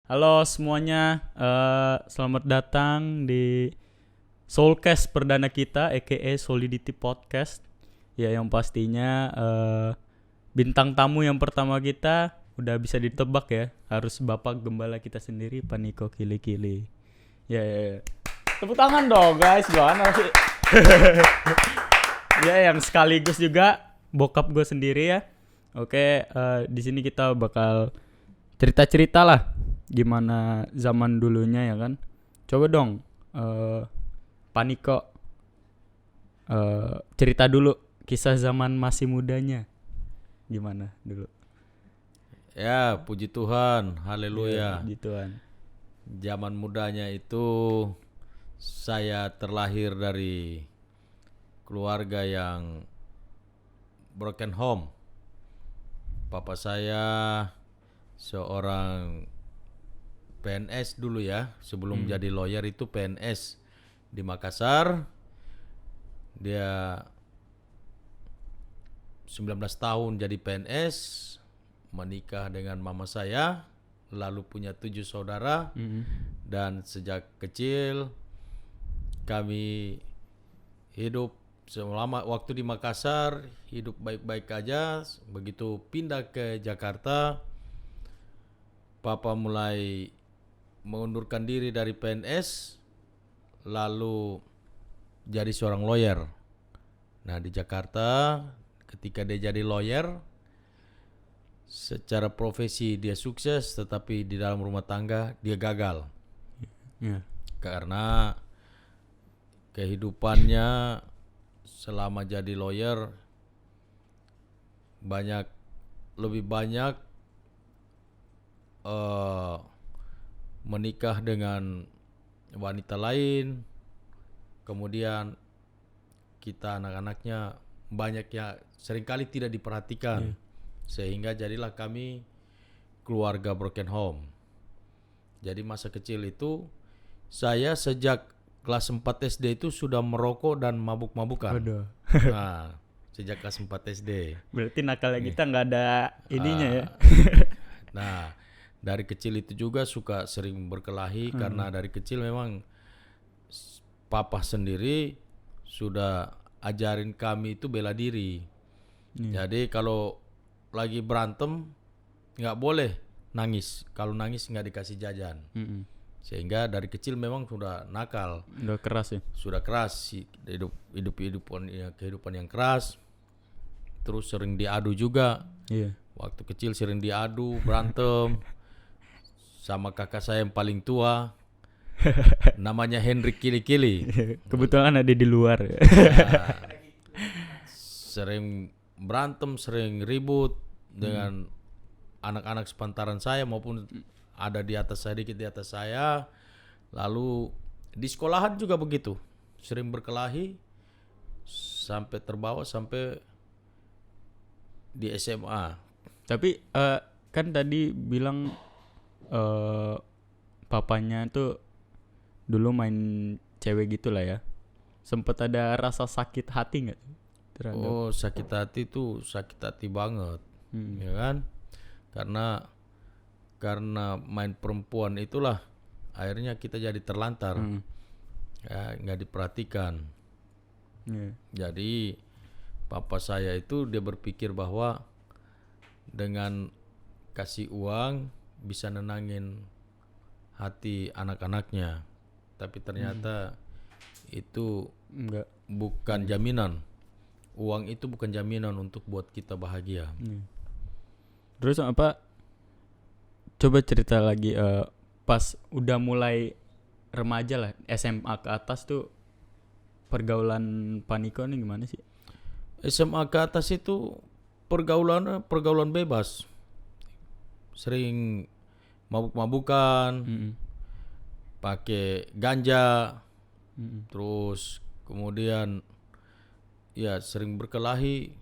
Halo semuanya, selamat datang di Soulcast perdana kita, aka Solidity Podcast. Ya, yang pastinya bintang tamu yang pertama kita udah bisa ditebak ya, harus Bapak Gembala kita sendiri, Paniko Kili-Kili. Ya. Tepuk tangan dong guys, gimana sih? Ya, yang sekaligus juga bokap gue sendiri ya. Oke, di sini kita bakal cerita-cerita lah gimana zaman dulunya ya kan. Coba dong Paniko cerita dulu kisah zaman masih mudanya gimana dulu. Ya, puji Tuhan, Ya, haleluya. gituan. Zaman mudanya itu saya terlahir dari keluarga yang broken home. Papa saya seorang PNS dulu ya, sebelum jadi lawyer itu PNS di Makassar. Dia 19 tahun jadi PNS, menikah dengan mama saya, lalu punya 7 saudara. Dan sejak kecil kami hidup selama waktu di Makassar, hidup baik-baik aja. Begitu pindah ke Jakarta, Papa mulai mengundurkan diri dari PNS, lalu jadi seorang lawyer. Nah, di Jakarta ketika dia jadi lawyer, secara profesi dia sukses, tetapi di dalam rumah tangga dia gagal. Ya. Karena kehidupannya selama jadi lawyer lebih banyak menikah dengan wanita lain. Kemudian kita anak-anaknya banyak ya seringkali tidak diperhatikan. Sehingga jadilah kami keluarga broken home. Jadi masa kecil itu saya sejak kelas 4 SD itu sudah merokok dan mabuk-mabukan. Waduh. Nah, sejak kelas 4 SD. Berarti nakalnya kita nggak ada ininya ya. Nah, dari kecil itu juga suka sering berkelahi karena dari kecil memang papa sendiri sudah ajarin kami itu bela diri. Jadi kalau lagi berantem nggak boleh nangis. Kalau nangis nggak dikasih jajan. Sehingga dari kecil memang sudah nakal, Udah keras ya. sudah keras, kehidupan yang keras. Terus sering diadu juga. Iya. Waktu kecil sering diadu, berantem sama kakak saya yang paling tua, namanya Hendrik Kili-Kili. Kebetulan ada di luar ya. Sering berantem, sering ribut dengan anak-anak sepantaran saya maupun ada di atas saya, dikit di atas saya. Lalu di sekolahan juga begitu, sering berkelahi sampai terbawa sampai di SMA. Tapi kan tadi bilang papanya tuh dulu main cewek gitu lah ya. Sempet ada rasa sakit hati nggak terhadap? Oh, sakit hati tuh sakit hati banget, ya kan? Karena main perempuan itulah akhirnya kita jadi terlantar, ya, nggak diperhatikan. Yeah. Jadi papa saya itu dia berpikir bahwa dengan kasih uang bisa nenangin hati anak-anaknya, tapi ternyata itu Enggak. bukan jaminan. Uang itu bukan jaminan untuk buat kita bahagia. Terus apa? Coba cerita lagi pas udah mulai remaja lah, SMA ke atas tuh pergaulan Paniko nih gimana sih? SMA ke atas itu pergaulan bebas. Sering mabuk-mabukan, pakai ganja, terus kemudian ya sering berkelahi.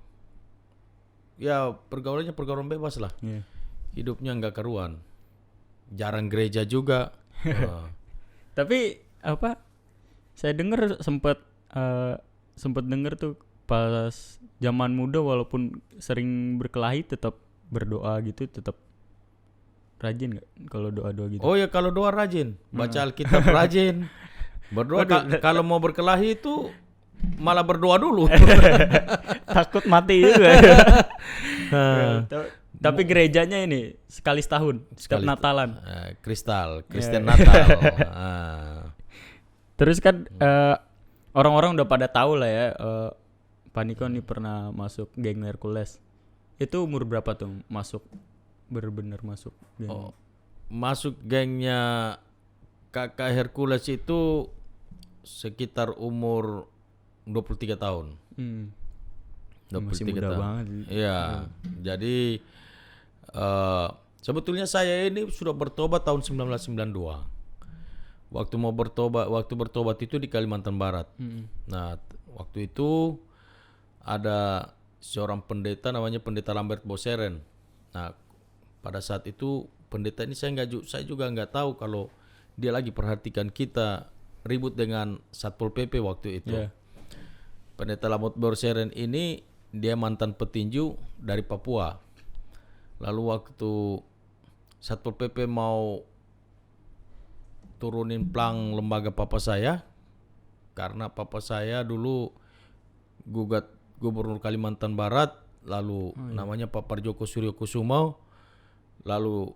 Ya pergaulannya pergaulan bebas lah. Yeah. Hidupnya nggak karuan. Jarang gereja juga. Tapi apa? Saya dengar sempet denger tuh pas zaman muda walaupun sering berkelahi tetap berdoa gitu, tetap rajin nggak kalau doa-doa gitu? Oh ya, kalau doa rajin, baca Alkitab rajin. Berdoa kalau mau berkelahi itu malah berdoa dulu. Takut mati juga. Nah, Tapi gerejanya ini sekali setahun, setiap Sekali- Natalan. Kristen Natal. Terus kan orang-orang udah pada tahu lah ya, Pak Niko nih pernah masuk geng Hercules. Itu umur berapa tuh masuk, bener-bener masuk geng? Oh, masuk gengnya kakak Hercules itu sekitar umur 23 tahun. Hmm, 23 masih muda tahun. banget sih. Iya. Jadi sebetulnya saya ini sudah bertobat tahun 1992. Waktu bertobat itu di Kalimantan Barat. Nah, waktu itu ada seorang pendeta namanya Pendeta Lambert Boseren. Nah, pada saat itu pendeta ini saya juga nggak tahu kalau dia lagi perhatikan kita ribut dengan Satpol PP waktu itu. Iya. Pendeta Lambert Boseren ini dia mantan petinju dari Papua. Lalu waktu Satpol PP mau turunin plang lembaga papa saya, karena papa saya dulu gugat Gubernur Kalimantan Barat, lalu namanya Pak Parjoko Suryo Kusumo, lalu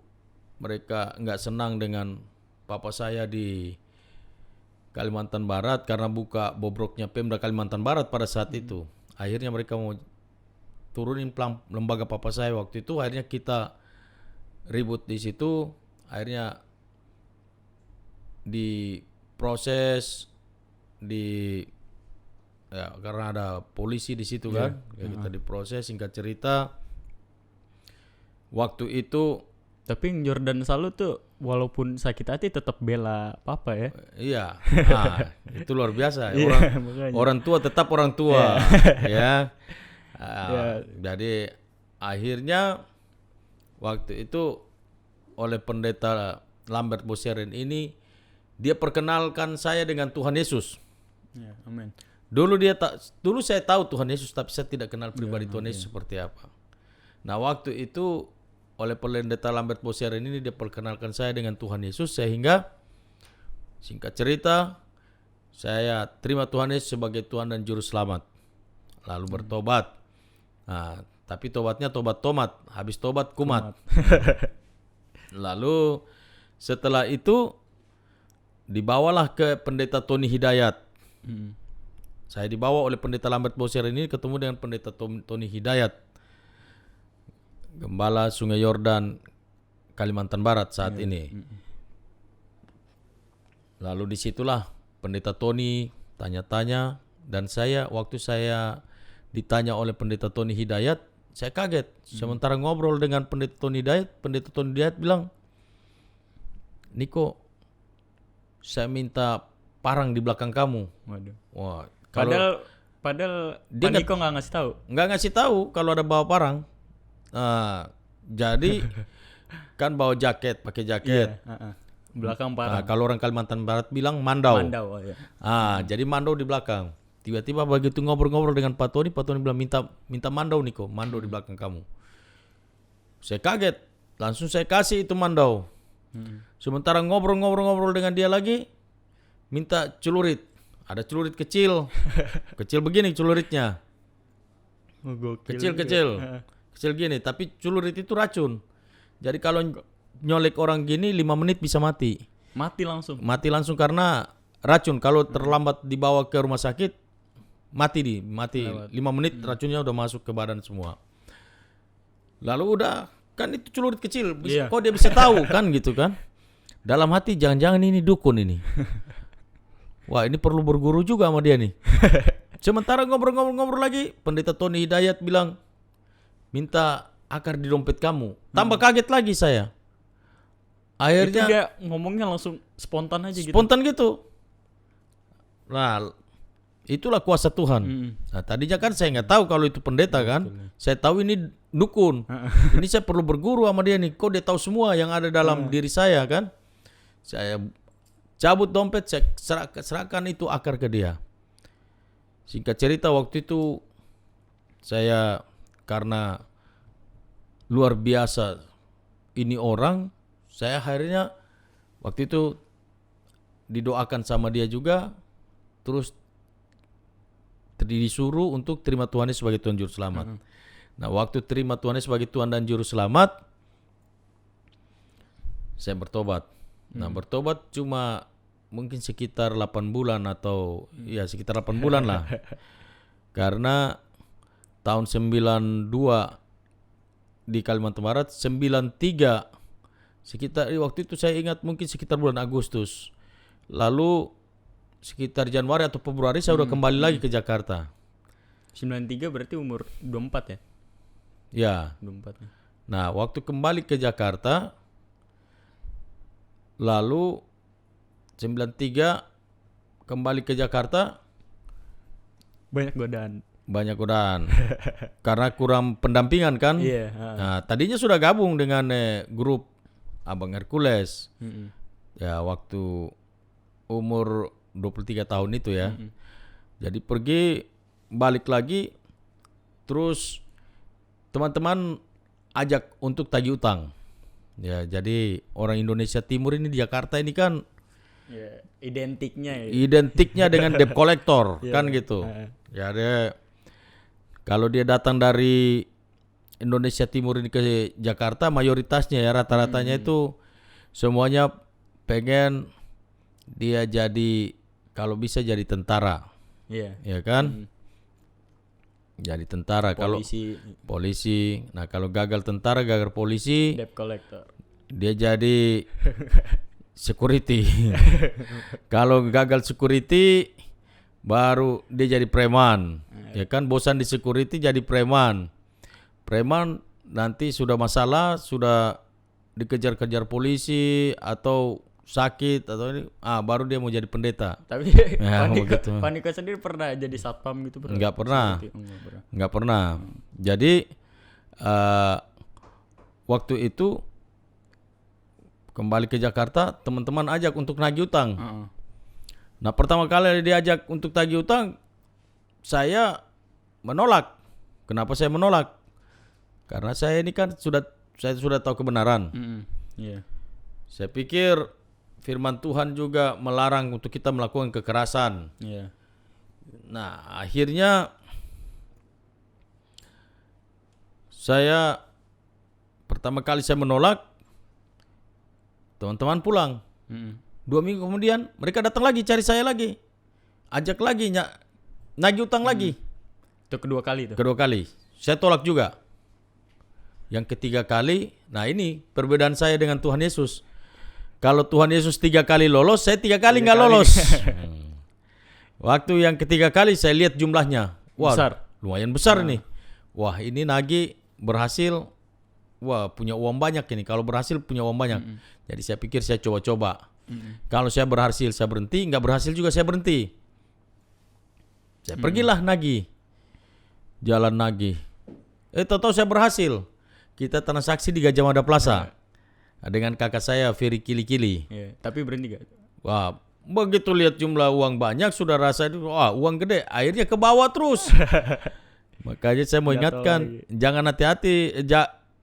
mereka nggak senang dengan papa saya di Kalimantan Barat karena buka bobroknya Pemda Kalimantan Barat pada saat itu. Akhirnya mereka mau turunin plang lembaga papa saya waktu itu. Akhirnya kita ribut di situ. Akhirnya diproses karena ada polisi di situ kan. Kita diproses, singkat cerita. Waktu itu Tapi Jordan Salu tuh walaupun sakit hati tetap bela papa ya. iya, itu luar biasa. Iya, makanya. Orang tua tetap orang tua, ya. Jadi akhirnya waktu itu oleh Pendeta Lambert Boseren ini dia perkenalkan saya dengan Tuhan Yesus. Ya, amin. Dulu saya tahu Tuhan Yesus, tapi saya tidak kenal pribadi Tuhan Yesus seperti apa. Nah, waktu itu oleh Pendeta Lambert Boseren ini dia perkenalkan saya dengan Tuhan Yesus, sehingga singkat cerita saya terima Tuhan Yesus sebagai Tuhan dan Juru Selamat. Lalu bertobat. Nah, tapi tobatnya tobat tomat, habis tobat kumat. Lalu setelah itu dibawalah ke Pendeta Tony Hidayat. Saya dibawa oleh Pendeta Lambert Boseren ini ketemu dengan Pendeta Tony Hidayat, Gembala Sungai Yordan Kalimantan Barat saat ini. Lalu disitulah Pendeta Tony tanya-tanya, dan waktu saya ditanya oleh Pendeta Tony Hidayat, saya kaget. Sementara ngobrol dengan Pendeta Tony Hidayat bilang, "Niko, saya minta parang di belakang kamu." Waduh. Wah, Padahal Dia Pak Niko nggak ngasih tahu. nggak ngasih tahu kalau ada bawa parang. Jadi kan bawa pakai jaket. Iya, belakang Nah, parang. kalau orang Kalimantan Barat bilang mandau. Mandau, oh ya. Jadi mandau di belakang. Tiba-tiba begitu ngobrol-ngobrol dengan Pak Tony bilang minta mandau Niko, mandau di belakang kamu. Saya kaget, langsung saya kasih itu mandau. Sementara ngobrol-ngobrol dengan dia lagi, minta celurit. Ada celurit kecil, kecil begini celuritnya, Oh, gokil kecil-kecil, juga. kecil gini. Tapi celurit itu racun. Jadi kalau nyolek orang gini 5 menit bisa mati. Mati langsung. Mati langsung karena racun. Kalau terlambat dibawa ke rumah sakit, mati 5 menit racunnya udah masuk ke badan semua. Lalu udah, kan itu celurit kecil, Iya. kok dia bisa tahu kan gitu kan? Dalam hati jangan-jangan ini dukun ini. Wah, ini perlu berguru juga sama dia nih. Sementara ngobrol lagi, Pendeta Tony Hidayat bilang, minta akar di dompet kamu. Tambah kaget lagi saya. Itu Akhirnya dia ngomongnya langsung spontan aja gitu. spontan gitu. Nah, itulah kuasa Tuhan. Nah, tadinya kan saya nggak tahu kalau itu pendeta kan. Saya tahu ini dukun. Ini saya perlu berguru sama dia nih. Kok dia tahu semua yang ada dalam diri saya kan? Saya cabut dompet, saya serahkan itu akar ke dia. Singkat cerita waktu itu saya karena luar biasa ini orang, saya akhirnya waktu itu didoakan sama dia juga, terus disuruh untuk terima Tuhan Yesus sebagai Tuhan Juru Selamat. Nah, waktu terima Tuhan Yesus sebagai Tuhan dan Juru Selamat, saya bertobat. Nah, bertobat cuma mungkin sekitar 8 bulan atau ya sekitar 8 bulan lah. Karena tahun 92 di Kalimantan Barat, 93 sekitar waktu itu saya ingat mungkin sekitar bulan Agustus. Lalu sekitar Januari atau Februari saya udah kembali lagi ke Jakarta. 93 berarti umur 24 ya? Ya. 24 ya. Nah, waktu kembali ke Jakarta, lalu 93 kembali ke Jakarta, Banyak godaan. banyak godaan. Karena kurang pendampingan kan. Iya. Nah, tadinya sudah gabung dengan grup Abang Hercules. Ya, waktu umur 23 tahun itu ya. Jadi pergi, balik lagi, terus teman-teman ajak untuk tagih utang. Ya, jadi orang Indonesia Timur ini di Jakarta ini kan Ya, identiknya ya. identiknya dengan debt collector kan gitu. Ya, kalau dia datang dari Indonesia Timur ini ke Jakarta, mayoritasnya ya rata-ratanya itu semuanya pengen dia jadi, kalau bisa jadi tentara. Iya. Ya kan? Jadi tentara. Kalau polisi. Nah, kalau gagal tentara, gagal polisi, debt collector. dia jadi security. Kalau gagal security, baru dia jadi preman. Ya kan, bosan di security jadi preman. Preman nanti sudah masalah, sudah dikejar-kejar polisi atau sakit atau ini, baru dia mau jadi pendeta. Tapi Ya, begitu. Paniko sendiri pernah jadi satpam gitu? Enggak pernah. Enggak pernah. Enggak pernah. Jadi waktu itu kembali ke Jakarta, teman-teman ajak untuk nagih utang. Nah, pertama kali diajak untuk tagih utang, saya menolak. Kenapa saya menolak? Karena saya ini kan saya sudah tahu kebenaran. Iya. Saya pikir firman Tuhan juga melarang untuk kita melakukan kekerasan. Iya. Nah, akhirnya saya pertama kali saya menolak, teman-teman pulang. 2 minggu kemudian mereka datang lagi cari saya lagi, ajak lagi nagih utang lagi. Itu kedua kali tuh. Kedua kali saya tolak juga. Yang ketiga kali, nah ini perbedaan saya dengan Tuhan Yesus. Kalau Tuhan Yesus 3 kali lolos, saya 3 kali nggak lolos. Waktu yang ketiga kali saya lihat jumlahnya, wah Besar. lumayan besar nih. Wah, ini nagih berhasil. Wah, punya uang banyak ini. Kalau berhasil punya uang banyak. Jadi saya pikir saya coba-coba. Kalau saya berhasil saya berhenti, nggak berhasil juga saya berhenti. Saya pergilah nagih, jalan nagih. Tahu-tahu saya berhasil. Kita transaksi di Gajah Mada Plaza dengan kakak saya Ferry Kili-Kili. Iya. Tapi berhenti gak? Wah, begitu lihat jumlah uang banyak sudah rasa itu, wah uang gede. Akhirnya ke bawah terus. Makanya saya mau ingatkan, jangan hati-hati,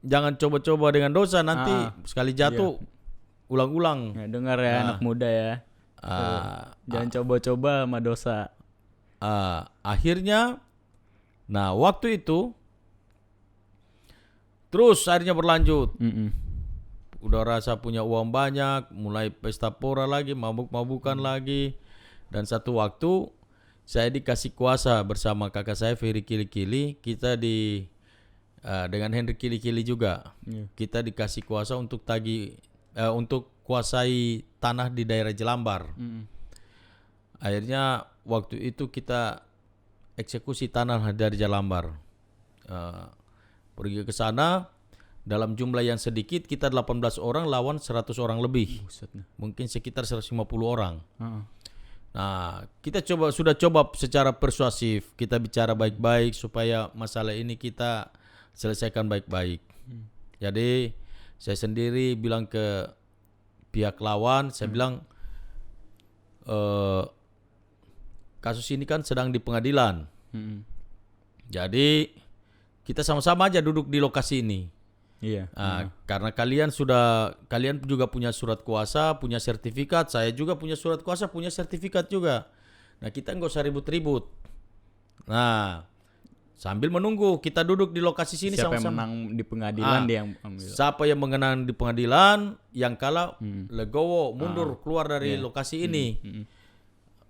jangan coba-coba dengan dosa, nanti sekali jatuh ulang-ulang. Ya, dengar ya anak muda ya. Jangan coba-coba sama dosa. Akhirnya, nah waktu itu terus akhirnya berlanjut. Udah rasa punya uang banyak, mulai pesta pora lagi, mabuk-mabukan lagi. Dan satu waktu saya dikasih kuasa bersama kakak saya Ferry Kili-Kili, kita dengan Henry Kili-Kili juga. Kita dikasih kuasa untuk untuk kuasai tanah di daerah Jelambar. Akhirnya waktu itu kita eksekusi tanah dari Jelambar. Pergi ke sana dalam jumlah yang sedikit, kita 18 orang lawan 100 orang lebih. Mungkin sekitar 150 orang. Nah, kita sudah coba secara persuasif, kita bicara baik-baik supaya masalah ini kita selesaikan baik-baik. Jadi saya sendiri bilang ke pihak lawan, saya bilang kasus ini kan sedang di pengadilan. Jadi kita sama-sama aja duduk di lokasi ini. Iya. Karena kalian juga punya surat kuasa, punya sertifikat, saya juga punya surat kuasa, punya sertifikat juga. Nah, kita nggak usah ribut-ribut. Nah, sambil menunggu kita duduk di lokasi sini Siapa yang sama-sama. menang di pengadilan dia yang ambil. Siapa yang mengenang di pengadilan, yang kalah legowo, mundur, keluar dari lokasi ini.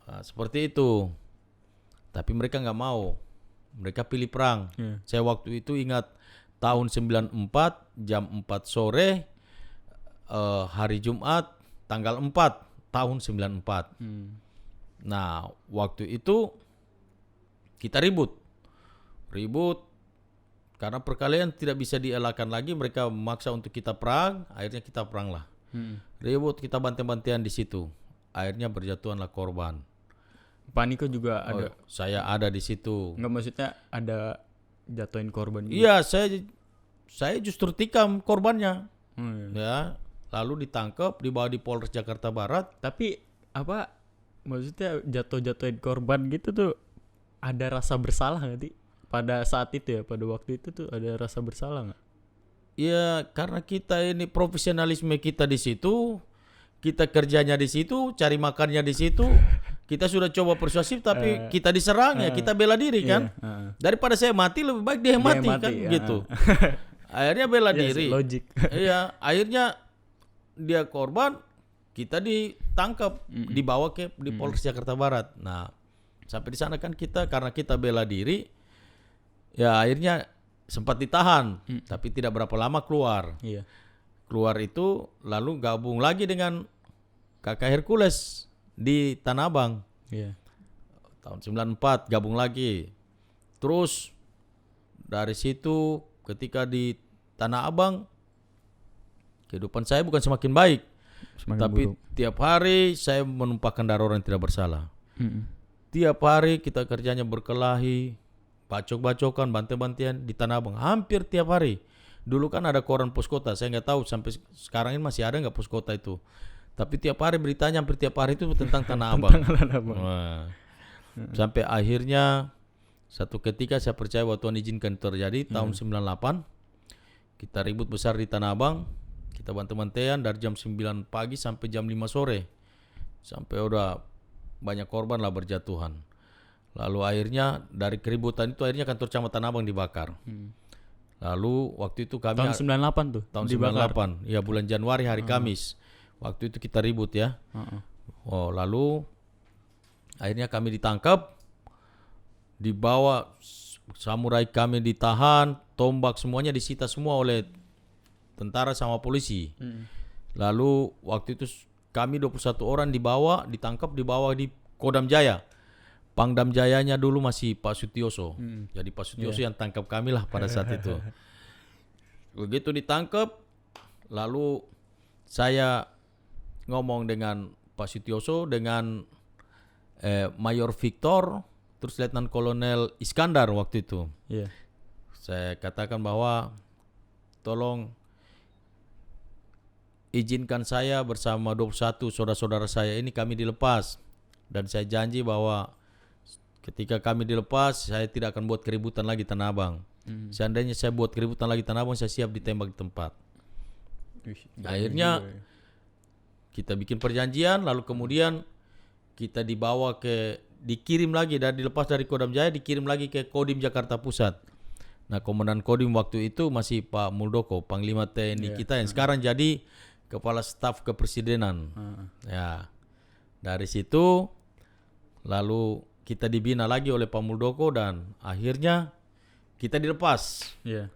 Nah, seperti itu. Tapi mereka nggak mau. Mereka pilih perang. Saya waktu itu ingat tahun 94 jam 4 sore hari Jumat tanggal 4 tahun 94. Nah, waktu itu kita ribut karena perkelahian tidak bisa dielakkan lagi, mereka memaksa untuk kita perang, akhirnya kita perang lah. Ribut, kita bantai-bantian di situ. Akhirnya berjatuhanlah korban. Pak Niko juga ada. Saya ada di situ. Enggak, maksudnya ada jatuhin korban juga. Iya, saya justru tikam korbannya. Iya. Ya, lalu ditangkap, dibawa di Polres Jakarta Barat. Tapi apa maksudnya jatuhin korban gitu tuh ada rasa bersalah nggak sih? Pada saat itu ya, pada waktu itu tuh ada rasa bersalah nggak? Ya, karena kita ini profesionalisme kita di situ, kita kerjanya di situ, cari makannya di situ. Kita sudah coba persuasif tapi kita diserang ya, kita bela diri kan. Daripada saya mati lebih baik dia mati kan gitu. Akhirnya bela diri. Logik. Iya, akhirnya dia korban, kita ditangkap, dibawa di Polres Jakarta Barat. Nah, sampai di sana kan kita karena kita bela diri, ya akhirnya sempat ditahan, tapi tidak berapa lama keluar. Iya. Keluar itu lalu gabung lagi dengan Kakak Hercules di Tanah Abang. Iya. Tahun 94 gabung lagi. Terus dari situ ketika di Tanah Abang kehidupan saya bukan semakin baik, tapi buruk. tiap hari saya menumpahkan darah orang yang tidak bersalah. Tiap hari kita kerjanya berkelahi, bacok-bacokan, bantai-bantian di Tanah Abang hampir tiap hari. Dulu kan ada koran pos kota, saya nggak tahu sampai sekarang ini masih ada nggak pos kota itu. Tapi tiap hari beritanya hampir tiap hari itu tentang Tanah Abang. Nah, sampai akhirnya satu ketika saya percaya bahwa Tuhan izinkan terjadi tahun 98. Kita ribut besar di Tanah Abang. Kita bantu-bantuan dari jam 9 pagi sampai jam 5 sore. Sampai udah banyak korban lah berjatuhan. Lalu akhirnya dari keributan itu akhirnya kantor camat Tanah Abang dibakar. Lalu waktu itu kami Tahun 98 tuh. tahun dibakar. 98, ya bulan Januari hari Kamis. Waktu itu kita ribut ya. Oh, lalu akhirnya kami ditangkap, dibawa, samurai kami ditahan, tombak semuanya disita semua oleh tentara sama polisi. Lalu waktu itu kami 21 orang ditangkap, dibawa di Kodam Jaya. Pangdam Jayanya dulu masih Pak Sutioso. Jadi Pak Sutioso yang tangkap kami lah pada saat itu. Begitu ditangkap, lalu saya ngomong dengan Pak Sutioso, dengan Mayor Victor, terus Letnan Kolonel Iskandar waktu itu. Iya. Saya katakan bahwa tolong izinkan saya bersama 21 saudara-saudara saya ini kami dilepas. Dan saya janji bahwa ketika kami dilepas, saya tidak akan buat keributan lagi Tanah Abang. Seandainya saya buat keributan lagi Tanah Abang, saya siap ditembak di tempat. Akhirnya kita bikin perjanjian, lalu kemudian kita dikirim lagi, dilepas dari Kodam Jaya, dikirim lagi ke Kodim Jakarta Pusat. Nah, komandan Kodim waktu itu masih Pak Muldoko, Panglima TNI kita yang sekarang jadi Kepala Staf Kepresidenan. Ya, dari situ lalu kita dibina lagi oleh Pak Muldoko dan akhirnya kita dilepas. Iya.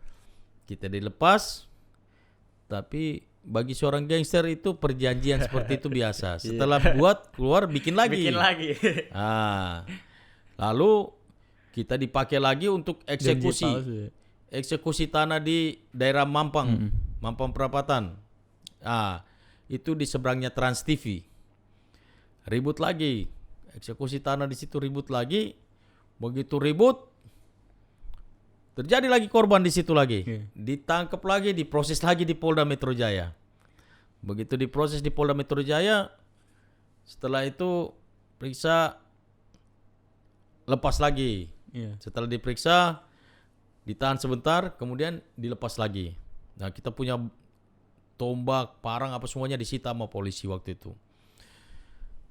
Kita dilepas, tapi bagi seorang gangster itu perjanjian seperti itu biasa. Setelah buat keluar bikin lagi. Lalu kita dipakai lagi untuk eksekusi. Eksekusi tanah di daerah Mampang, Mampang Perapatan. Itu di seberangnya Trans TV. Ribut lagi. Eksekusi tanah di situ ribut lagi. Begitu ribut, terjadi lagi korban di situ lagi. Ditangkap lagi, diproses lagi di Polda Metro Jaya. Begitu diproses di Polda Metro Jaya, setelah itu periksa, lepas lagi. Setelah diperiksa, ditahan sebentar, kemudian dilepas lagi. Nah, kita punya tombak, parang apa semuanya disita sama polisi waktu itu.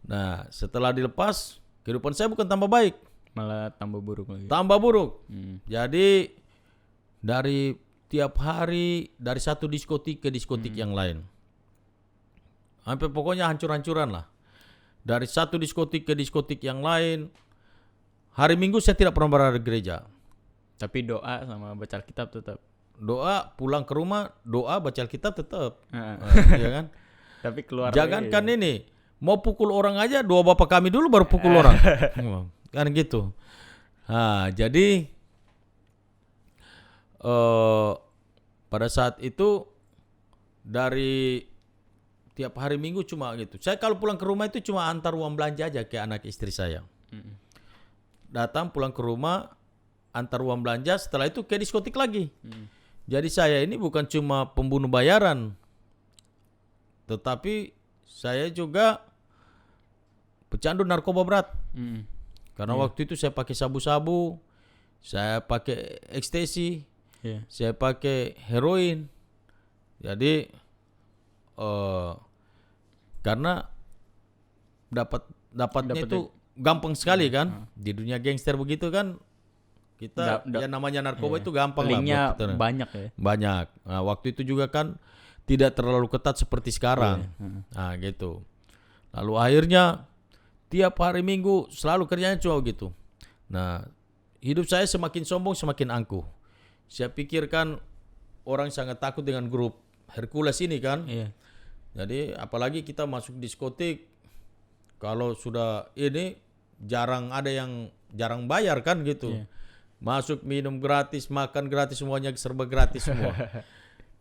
Nah, setelah dilepas, kehidupan saya bukan tambah baik, Malah tambah buruk lagi. tambah buruk. Jadi dari tiap hari dari satu diskotik ke diskotik yang lain. Sampai pokoknya hancur-hancuran lah. Dari satu diskotik ke diskotik yang lain. Hari Minggu saya tidak pernah berada di gereja. Tapi doa sama baca Alkitab tetap. Doa, pulang ke rumah, doa, baca Alkitab tetap. Ya kan? Tapi keluar Jangankan ini, mau pukul orang aja, doa Bapa kami dulu baru pukul orang. Kan gitu. Nah, jadi pada saat itu dari tiap hari Minggu cuma gitu. Saya kalau pulang ke rumah itu cuma antar uang belanja aja ke anak istri saya. Datang pulang ke rumah, antar uang belanja, setelah itu ke diskotik lagi. Jadi saya ini bukan cuma pembunuh bayaran, tetapi saya juga pecandu narkoba berat. Karena waktu itu saya pakai sabu-sabu, saya pakai ekstasi, saya pakai heroin. Jadi karena dapatnya itu gampang sekali kan. Di dunia gangster begitu kan, kita yang namanya narkoba itu gampang lah buat kita. Banyak ya. Banyak. Nah, waktu itu juga kan tidak terlalu ketat seperti sekarang. Nah, gitu. Lalu akhirnya tiap hari Minggu selalu kerjanya cuma gitu. Nah, hidup saya semakin sombong, semakin angkuh. Saya pikirkan orang sangat takut dengan grup Hercules ini kan. Jadi apalagi kita masuk diskotik, kalau sudah ini jarang ada yang jarang bayar kan gitu. Masuk minum gratis, makan gratis, semuanya serba gratis semua.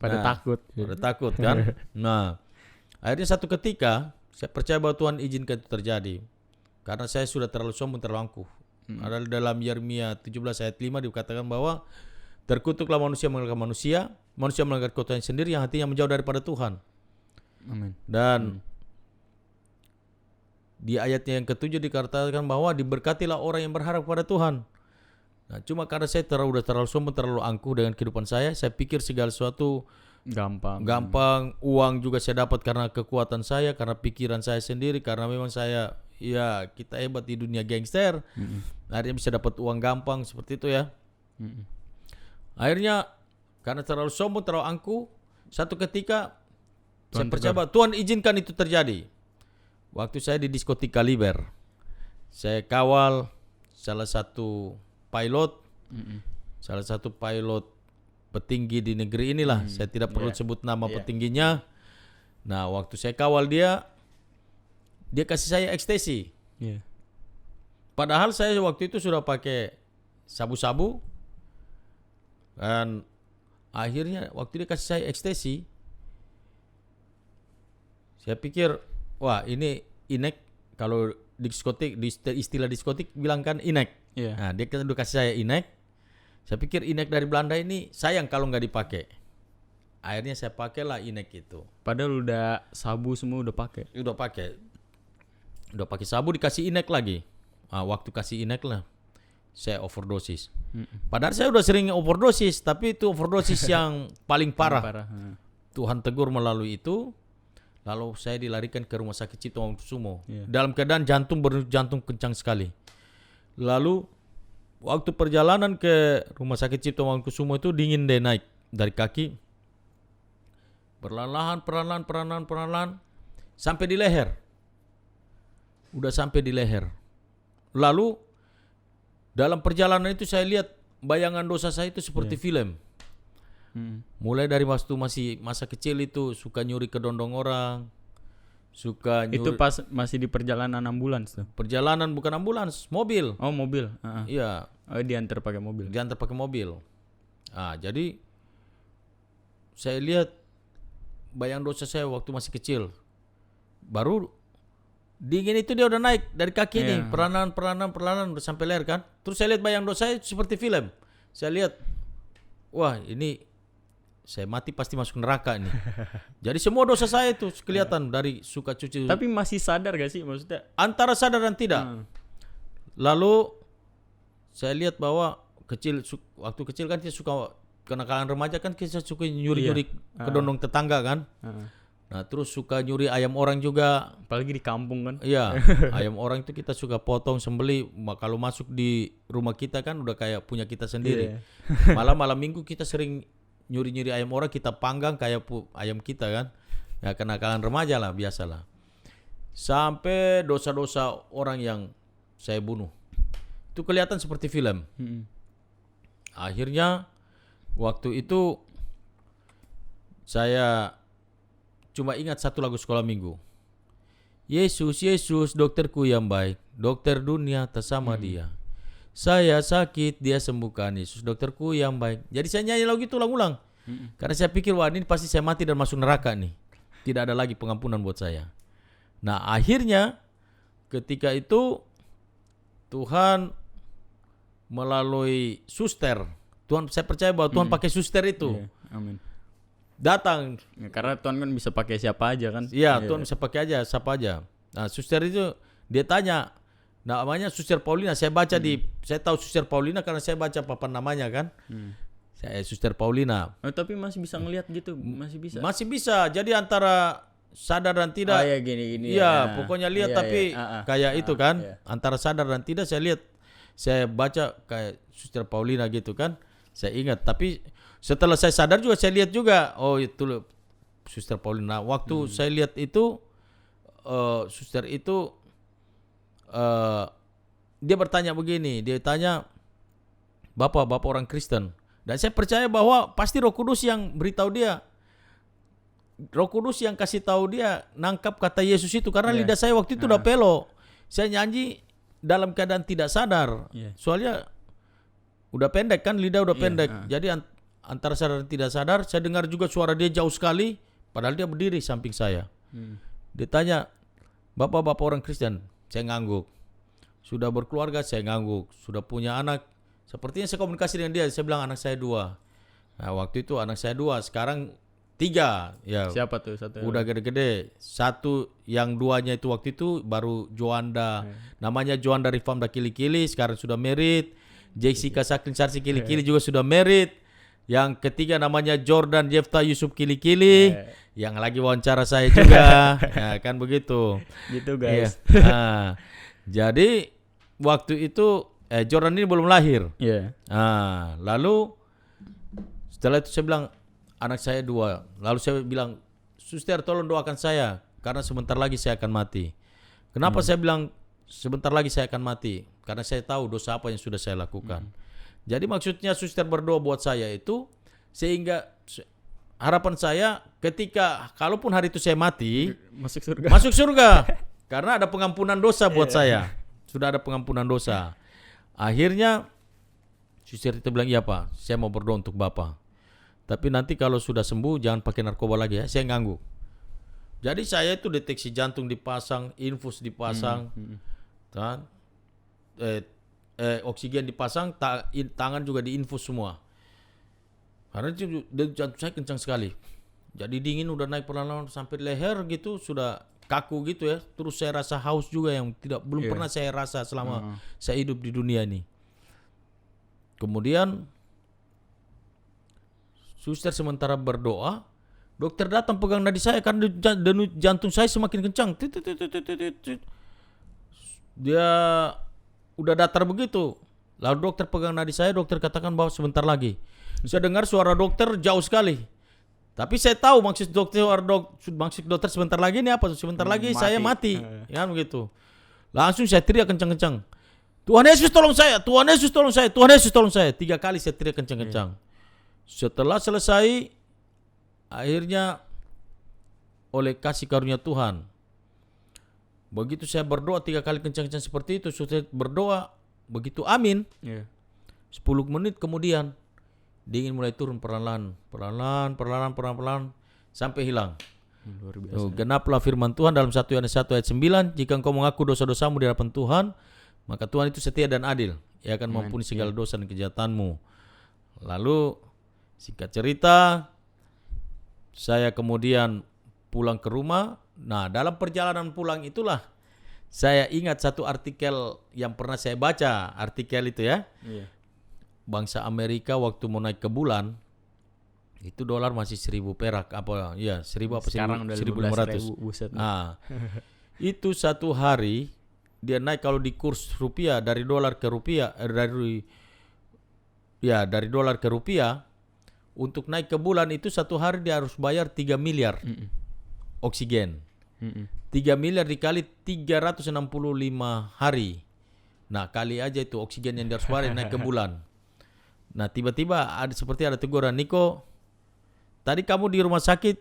Pada takut. Pada takut kan. Nah, akhirnya satu ketika saya percaya bahwa Tuhan izinkan itu terjadi. Karena saya sudah terlalu sombong, terlalu angkuh. Ada dalam Yeremia 17 ayat 5 dikatakan bahwa terkutuklah manusia melanggar manusia, manusia melanggar kekuasaan sendiri yang hatinya menjauh daripada Tuhan. Amin. Dan di ayatnya yang ketujuh dikatakan bahwa diberkatilah orang yang berharap pada Tuhan. Nah, cuma karena saya udah terlalu sombong, terlalu angkuh dengan kehidupan saya pikir segala sesuatu gampang. Uang juga saya dapat karena kekuatan saya, karena pikiran saya sendiri, karena memang saya, ya kita hebat di dunia gangster. Akhirnya bisa dapat uang gampang seperti itu ya. Akhirnya karena terlalu sombong, terlalu angkuh, satu ketika saya percaya bahwa Tuhan izinkan itu terjadi. Waktu saya di diskotik Kaliber, saya kawal salah satu pilot, petinggi di negeri inilah. Saya tidak perlu sebut nama petingginya. Nah, waktu saya kawal dia kasih saya ekstasi. Padahal saya waktu itu sudah pakai sabu-sabu. Dan akhirnya waktu dia kasih saya ekstasi, saya pikir, wah ini inek. Kalau diskotik, istilah diskotik bilang kan inek. Nah, dia udah kasih saya inek. Saya pikir inek dari Belanda ini sayang kalau nggak dipakai. Akhirnya saya pakailah inek itu. Padahal udah sabu semua udah pakai. Udah pakai sabu, dikasih inek lagi. Nah, waktu kasih inek lah, saya overdosis. Padahal saya udah sering overdosis, tapi itu overdosis yang paling parah. Tuhan tegur melalui itu. Lalu saya dilarikan ke rumah sakit Cipto Mangunkusumo. Dalam keadaan jantung kencang sekali. Lalu waktu perjalanan ke rumah sakit Cipto Mangunkusumo itu dingin deh naik dari kaki. Perlahan sampai di leher. Udah sampai di leher. Lalu dalam perjalanan itu saya lihat bayangan dosa saya itu seperti film. Mulai dari waktu masih masa kecil itu suka nyuri kedondong orang, suka nyuri. Itu pas masih di perjalanan ambulans tuh. Perjalanan bukan ambulans, mobil. Oh, mobil. Iya. Diantar pakai mobil. Ah, jadi saya lihat bayang dosa saya waktu masih kecil. Baru dingin itu dia udah naik dari kaki nih, perlahan udah sampai leher kan. Terus saya lihat bayang dosa saya seperti film. Saya lihat, wah ini saya mati pasti masuk neraka ini. Jadi semua dosa saya itu kelihatan dari suka cuci. Tapi masih sadar gak sih maksudnya? Antara sadar dan tidak. Lalu saya lihat bahwa waktu kecil kan dia suka kenakalan remaja kan kita suka nyuri-nyuri Iya. kedondong tetangga kan. Nah terus suka nyuri ayam orang juga. Apalagi di kampung kan. Iya, ayam orang itu kita suka potong, sembeli. Kalau masuk di rumah kita kan udah kayak punya kita sendiri. Malah malam minggu kita sering nyuri-nyuri ayam orang, kita panggang kayak ayam kita kan. Ya kenakalan remaja lah, biasalah. Sampai dosa-dosa orang yang saya bunuh. Itu kelihatan seperti film. Akhirnya waktu itu saya cuma ingat satu lagu sekolah minggu. Yesus, Yesus, dokterku yang baik, dokter dunia tak sama dia. Saya sakit, dia sembuhkan. Yesus, dokterku yang baik. Jadi saya nyanyi lagu itu ulang-ulang. Karena saya pikir, wah ini pasti saya mati dan masuk neraka nih. Tidak ada lagi pengampunan buat saya. Nah akhirnya ketika itu Tuhan melalui suster. Tuhan, saya percaya bahwa Tuhan pakai suster itu. Amin. Datang. Ya, karena Tuhan kan bisa pakai siapa aja kan. Iya, Tuhan bisa pakai aja siapa aja. Nah, suster itu dia tanya, namanya Suster Paulina. Saya baca saya tahu Suster Paulina karena saya baca papan namanya kan. Saya Suster Paulina. Oh, tapi masih bisa ngelihat gitu, masih bisa. Masih bisa. Jadi antara sadar dan tidak. Oh ya gini-gini. Iya, pokoknya lihat tapi kayak itu kan. Iya. Antara sadar dan tidak saya lihat. Saya baca kayak Suster Paulina gitu kan. Saya ingat, tapi setelah saya sadar juga saya lihat juga, oh itu loh Suster Paulina. Waktu saya lihat itu suster itu dia bertanya begini, dia tanya, Bapak orang Kristen. Dan saya percaya bahwa pasti Roh Kudus yang beritahu dia. Roh Kudus yang kasih tahu dia nangkap kata Yesus itu karena lidah saya waktu itu udah pelo. Saya nyanyi dalam keadaan tidak sadar. Soalnya udah pendek kan, lidah udah pendek. Jadi antara sadar dan tidak sadar, saya dengar juga suara dia jauh sekali, padahal dia berdiri samping saya. Dia tanya, Bapak orang Kristen? Saya ngangguk. Sudah berkeluarga? Saya ngangguk. Sudah punya anak? Sepertinya saya komunikasi dengan dia. Saya bilang anak saya 2. Nah waktu itu anak saya 2, sekarang 3. Ya. Siapa tuh satu? Udah gede-gede. Satu yang 2-nya itu waktu itu baru Joanda. Namanya Joanda Rifamda Kili-Kili, sekarang sudah married. Jessica Saklin Sarsi Kili-Kili juga sudah married. Yang ketiga namanya Jordan Jefta Yusuf Kili-Kili. Yang lagi wawancara saya juga. Ya, kan begitu. Gitu guys. Nah, jadi waktu itu Jordan ini belum lahir. Iya. Nah, lalu setelah itu saya bilang anak saya 2. Lalu saya bilang, Suster tolong doakan saya karena sebentar lagi saya akan mati. Kenapa saya bilang sebentar lagi saya akan mati? Karena saya tahu dosa apa yang sudah saya lakukan. Jadi maksudnya suster berdoa buat saya itu sehingga harapan saya ketika kalaupun hari itu saya mati masuk surga karena ada pengampunan dosa buat saya. Sudah ada pengampunan dosa. Akhirnya suster itu bilang, iya Pak, saya mau berdoa untuk Bapak. Tapi nanti kalau sudah sembuh jangan pakai narkoba lagi ya. Saya ngangguk. Jadi saya itu deteksi jantung dipasang, infus dipasang, kan? Oksigen dipasang, tangan juga diinfus semua. Karena itu jantung saya kencang sekali. Jadi dingin udah naik perlahan-lahan sampai leher gitu, sudah kaku gitu ya. Terus saya rasa haus juga yang belum pernah saya rasa selama saya hidup di dunia ini. Kemudian suster sementara berdoa, dokter datang pegang nadi saya karena denyut jantung saya semakin kencang. Dia udah datar begitu. Lalu dokter pegang nadi saya, dokter katakan bahwa sebentar lagi. Saya dengar suara dokter jauh sekali. Tapi saya tahu maksud dokter sebentar lagi ini apa? Sebentar lagi saya mati. Ya begitu. Langsung saya teriak kencang-kencang. Tuhan Yesus tolong saya, Tuhan Yesus tolong saya, Tuhan Yesus tolong saya. 3 kali saya teriak kencang-kencang. Setelah selesai, akhirnya oleh kasih karunia Tuhan, begitu saya berdoa 3 kali kencang-kencang seperti itu, sudah berdoa begitu amin. 10 menit kemudian dingin mulai turun perlahan sampai hilang. Luar biasa. Genaplah firman Tuhan dalam 1 Yohanes 1 ayat 9, jika engkau mengaku dosa-dosamu di hadapan Tuhan, maka Tuhan itu setia dan adil. Ia akan mengampuni segala dosa dan kejahatanmu. Lalu singkat cerita, saya kemudian pulang ke rumah. Nah, dalam perjalanan pulang itulah saya ingat satu artikel yang pernah saya baca. Artikel itu ya. Bangsa Amerika waktu mau naik ke bulan, Itu dolar masih 1.000 perak apa ya 1.000 apa Sekarang udah 1.500. 15.000, buset. Itu satu hari dia naik kalau di kurs rupiah dari dolar ke rupiah dari dolar ke rupiah untuk naik ke bulan itu satu hari dia harus bayar 3 miliar oksigen. 3 miliar dikali 365 hari. Nah, kali aja itu oksigen yang dia harus bayar naik ke bulan. Nah, tiba-tiba seperti ada teguran, Niko, tadi kamu di rumah sakit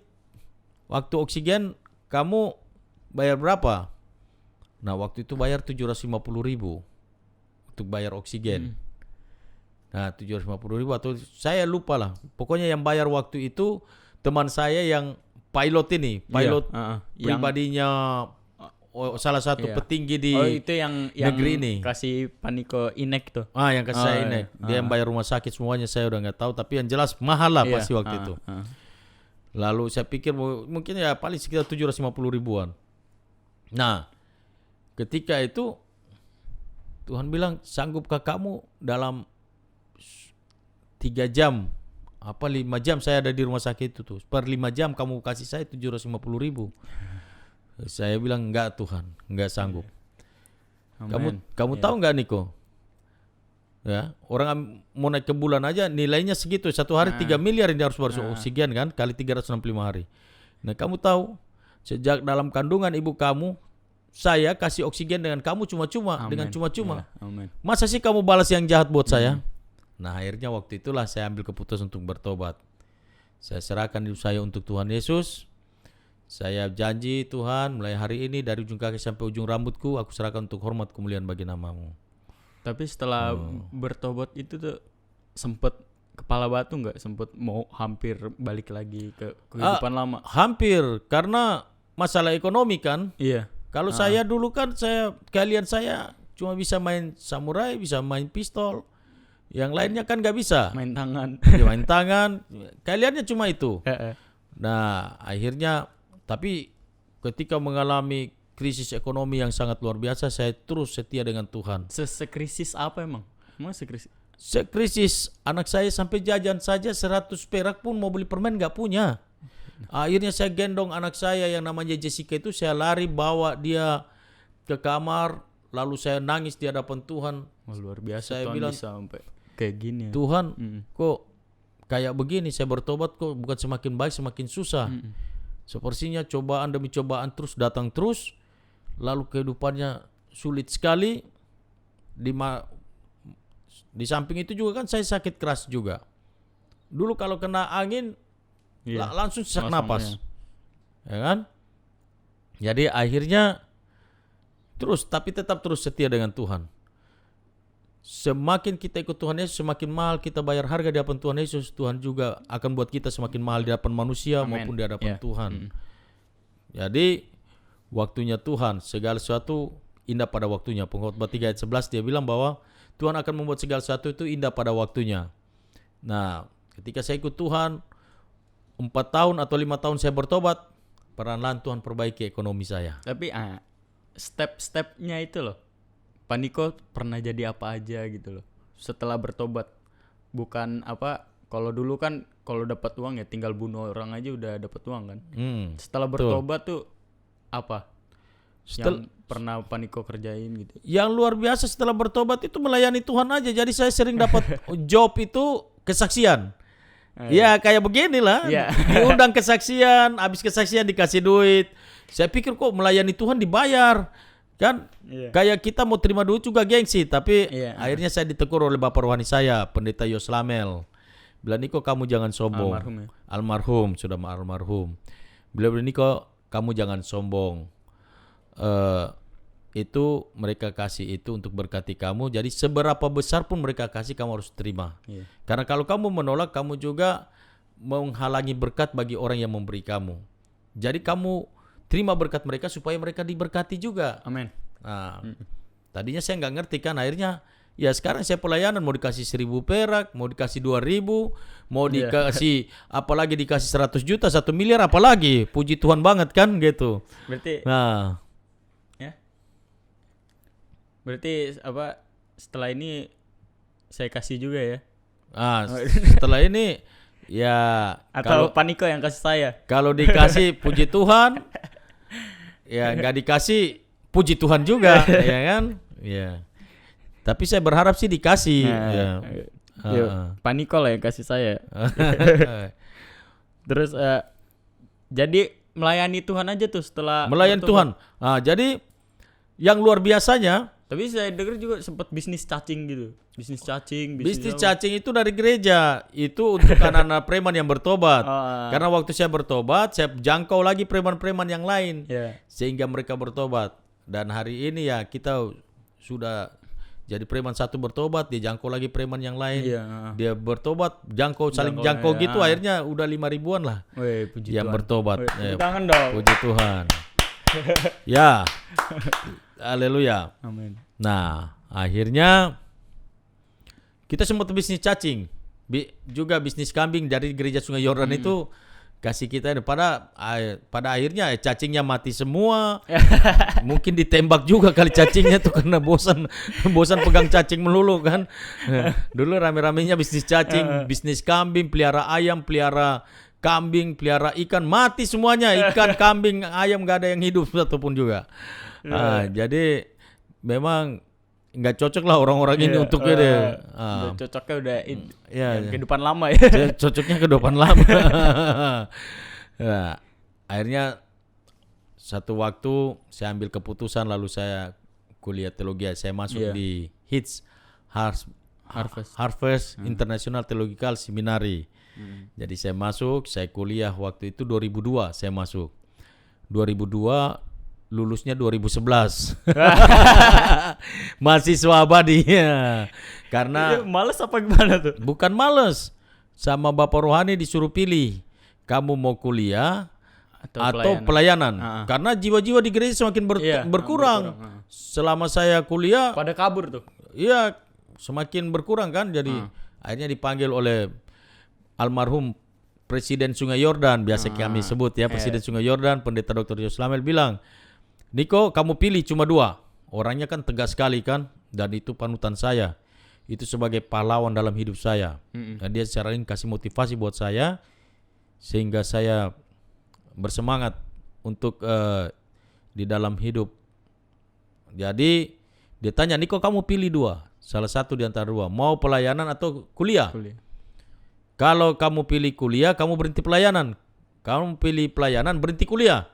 waktu oksigen kamu bayar berapa? Nah, waktu itu bayar 750.000 untuk bayar oksigen. Nah, 750.000 atau saya lupa lah. Pokoknya yang bayar waktu itu teman saya yang pilot ini, pribadinya salah satu petinggi di itu yang negeri ini. Kasih Paniko Inek tuh. Yang kasih saya ini. Dia yang bayar rumah sakit semuanya saya udah nggak tahu, tapi yang jelas mahal lah pasti waktu itu. Lalu saya pikir mungkin ya paling sekitar 750.000-an. Nah, ketika itu Tuhan bilang, sanggupkah kamu dalam 3 jam 5 jam saya ada di rumah sakit itu tuh. Per 5 jam kamu kasih saya 750.000. Saya bilang enggak Tuhan, enggak sanggup. Kamu tahu enggak Niko? Ya, orang mau naik ke bulan aja nilainya segitu. Satu hari 3 miliar yang dia harus bayar oksigen kan, kali 365 hari. Nah, kamu tahu sejak dalam kandungan ibu kamu saya kasih oksigen dengan kamu cuma-cuma, dengan cuma-cuma. Masa sih kamu balas yang jahat buat saya? Nah, akhirnya waktu itulah saya ambil keputusan untuk bertobat. Saya serahkan hidup saya untuk Tuhan Yesus. Saya janji Tuhan, mulai hari ini dari ujung kaki sampai ujung rambutku aku serahkan untuk hormat kemuliaan bagi nama-Mu. Tapi setelah bertobat itu tuh sempet kepala batu nggak? Sempet mau hampir balik lagi ke kehidupan lama? Hampir, karena masalah ekonomi kan. Iya. Kalau saya dulu kan kalian saya cuma bisa main samurai, bisa main pistol. Yang lainnya kan gak bisa. Main tangan. Ya, main tangan. Kaliannya cuma itu. Nah, akhirnya tapi ketika mengalami krisis ekonomi yang sangat luar biasa, saya terus setia dengan Tuhan. Sekrisis apa emang? Emang sekrisis? Sekrisis anak saya sampai jajan saja 100 perak pun mau beli permen gak punya. Akhirnya saya gendong anak saya yang namanya Jessica itu, saya lari bawa dia ke kamar, lalu saya nangis di hadapan Tuhan. Luar biasa. Saya Tuhan bilang bisa sampai kayak gini ya. Tuhan, kok kayak begini, saya bertobat kok bukan semakin baik semakin susah. Sepertinya cobaan demi cobaan terus datang terus, lalu kehidupannya sulit sekali. Di samping itu juga kan saya sakit keras juga. Dulu kalau kena angin langsung sesak napas. Ya kan? Jadi akhirnya tapi tetap terus setia dengan Tuhan. Semakin kita ikut Tuhan Yesus, semakin mahal kita bayar harga di hadapan Tuhan Yesus. Tuhan juga akan buat kita semakin mahal di hadapan manusia maupun di hadapan Tuhan. Jadi waktunya Tuhan, segala sesuatu indah pada waktunya. Pengkhotbah 3 ayat 11 dia bilang bahwa Tuhan akan membuat segala sesuatu itu indah pada waktunya. Nah, ketika saya ikut Tuhan 4 tahun atau 5 tahun saya bertobat, perlahan-lahan Tuhan perbaiki ekonomi saya. Tapi step-stepnya itu loh, Paniko pernah jadi apa aja gitu loh setelah bertobat. Bukan kalau dulu kan kalau dapat uang ya tinggal bunuh orang aja udah dapat uang kan. Setelah bertobat tuh apa yang pernah Paniko kerjain gitu? Yang luar biasa setelah bertobat itu melayani Tuhan aja. Jadi saya sering dapat job itu kesaksian. Ya kayak beginilah. Diundang kesaksian, habis kesaksian dikasih duit. Saya pikir kok melayani Tuhan dibayar. Kan kayak kita mau terima duit juga gengsi. Tapi akhirnya saya ditegur oleh Bapak rohani saya, Pendeta Yoslamel. Bilang, Niko kamu jangan sombong. Almarhum, sudah almarhum. Beliau bilang, Niko kamu jangan sombong. Itu mereka kasih itu untuk berkati kamu. Jadi seberapa besar pun mereka kasih kamu harus terima. Karena kalau kamu menolak, kamu juga menghalangi berkat bagi orang yang memberi kamu. Jadi kamu terima berkat mereka supaya mereka diberkati juga. Amin. Nah, tadinya saya nggak ngerti kan, akhirnya ya sekarang saya pelayanan mau dikasih 1.000 perak, mau dikasih 2.000, mau dikasih apalagi dikasih 100 juta, 1 miliar apalagi. Puji Tuhan banget kan gitu. Berarti setelah ini saya kasih juga ya. Setelah ini Ya, Atau Paniko yang kasih saya? kalau dikasih puji Tuhan, ya nggak dikasih puji Tuhan juga, ya kan? Ya. Tapi saya berharap sih dikasih. Ya. Paniko lah yang kasih saya. Terus jadi melayani Tuhan aja tuh setelah Melayani bertobat. Tuhan. Jadi yang luar biasanya, Tapi saya dengar juga sempat bisnis cacing gitu. Bisnis cacing, bisnis apa. cacing itu dari gereja. Itu untuk anak-anak preman yang bertobat. Karena waktu saya bertobat, saya jangkau lagi preman-preman yang lain. Ya. Sehingga mereka bertobat. Dan hari ini ya kita sudah jadi preman satu bertobat, dia jangkau lagi preman yang lain. Iya. Dia bertobat, saling Jangkau, jangkau ya. gitu, akhirnya udah 5 ribuan lah Weh, puji yang Tuhan. bertobat. Weh, tangan dong. Puji Tuhan. Ya. Haleluya. Amin. Nah, akhirnya kita sempat bisnis cacing. Juga bisnis kambing dari gereja Sungai Yordan itu kasih kita pada akhirnya cacingnya mati semua. Mungkin ditembak juga kali cacingnya tuh karena bosan pegang cacing melulu kan. Dulu rame-ramenya bisnis cacing, bisnis kambing, pelihara ayam, pelihara kambing, pelihara ikan, mati semuanya. Ikan, kambing, ayam gak ada yang hidup satupun juga. Jadi memang nggak cocok lah orang-orang ini untuk ini. Cocoknya udah Ya. kehidupan lama ya. Cocoknya ke depan lama. Nah, akhirnya satu waktu saya ambil keputusan lalu saya kuliah teologi. Saya masuk di HITS Harvest International Theological Seminary. Jadi saya masuk, saya kuliah waktu itu 2002 saya masuk. 2002 lulusnya 2011. Mahasiswa abadi. Karena males apa gimana tuh? bukan males. Sama Bapak Rohani disuruh pilih. Kamu mau kuliah atau pelayanan. Karena jiwa-jiwa di gereja semakin berkurang. Selama saya kuliah, Pada kabur tuh. iya semakin berkurang kan. Jadi akhirnya dipanggil oleh almarhum Presiden Sungai Yordan, biasa kami sebut ya, Presiden Sungai Yordan, Pendeta Dr. Yos Lamel bilang, Niko, kamu pilih cuma 2. Orangnya kan tegas sekali kan, dan itu panutan saya. Itu sebagai pahlawan dalam hidup saya. Dan dia secara ini kasih motivasi buat saya, sehingga saya bersemangat untuk di dalam hidup. Jadi dia tanya, Niko kamu pilih 2, salah satu di antara 2, mau pelayanan atau kuliah? Kalau kamu pilih kuliah, kamu berhenti pelayanan. Kamu pilih pelayanan, berhenti kuliah.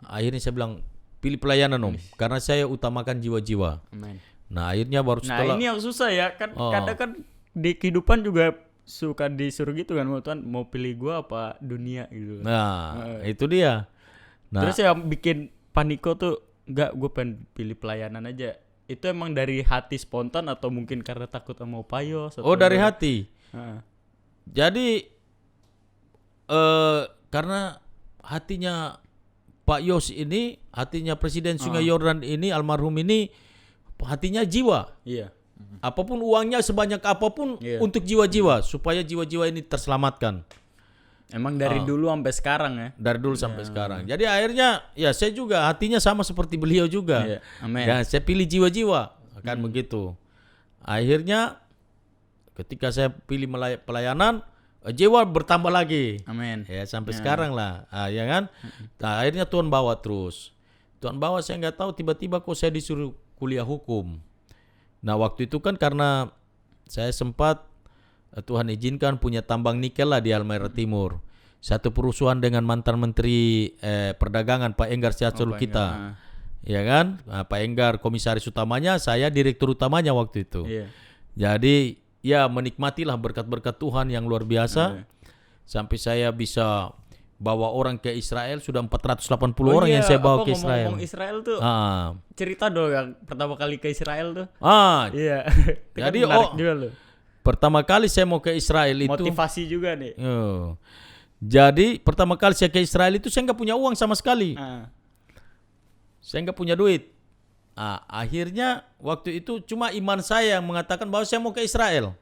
Akhirnya saya bilang, pilih pelayanan om, karena saya utamakan jiwa-jiwa. Nah akhirnya baru setelah. Nah ini yang susah ya, kan kadang kan di kehidupan juga suka disuruh gitu kan, Tuhan mau pilih gua apa dunia gitu. Nah itu dia. Nah, terus yang bikin Paniko tuh, enggak, gue pengen pilih pelayanan aja. Itu emang dari hati spontan atau mungkin karena takut sama payos? dari hati. Jadi karena hatinya Pak Yos ini, hatinya Presiden Sungai Yordan ini, almarhum ini, hatinya jiwa. Iya. Apapun uangnya, sebanyak apapun untuk jiwa-jiwa, supaya jiwa-jiwa ini terselamatkan. Emang dari dulu sampai sekarang ya? Dari dulu sampai sekarang. Jadi akhirnya ya saya juga hatinya sama seperti beliau juga. Iya. Amin. Ya saya pilih jiwa-jiwa, akan begitu. Akhirnya ketika saya pilih pelayanan, jiwa bertambah lagi. Amin. Ya sampai sekarang lah, ya kan. Nah, akhirnya Tuhan bawa terus. Tuhan bawa, saya nggak tahu, tiba-tiba kok saya disuruh kuliah hukum. Nah waktu itu kan karena saya sempat Tuhan izinkan punya tambang nikel lah di Halmahera Timur. Satu perusahaan dengan mantan Menteri Perdagangan Pak Enggar Siatsulu kita. Ya kan, Pak Enggar komisaris utamanya, saya direktur utamanya waktu itu. Jadi ya menikmatilah berkat-berkat Tuhan yang luar biasa. Sampai saya bisa bawa orang ke Israel, sudah 480 orang yang saya bawa ke Israel. Ngomong Israel tuh, cerita dong yang pertama kali ke Israel tuh. Iya. Jadi juga loh. Pertama kali saya mau ke Israel itu motivasi juga nih. Jadi pertama kali saya ke Israel itu saya nggak punya uang sama sekali. Saya nggak punya duit. Akhirnya waktu itu cuma iman saya yang mengatakan bahwa saya mau ke Israel.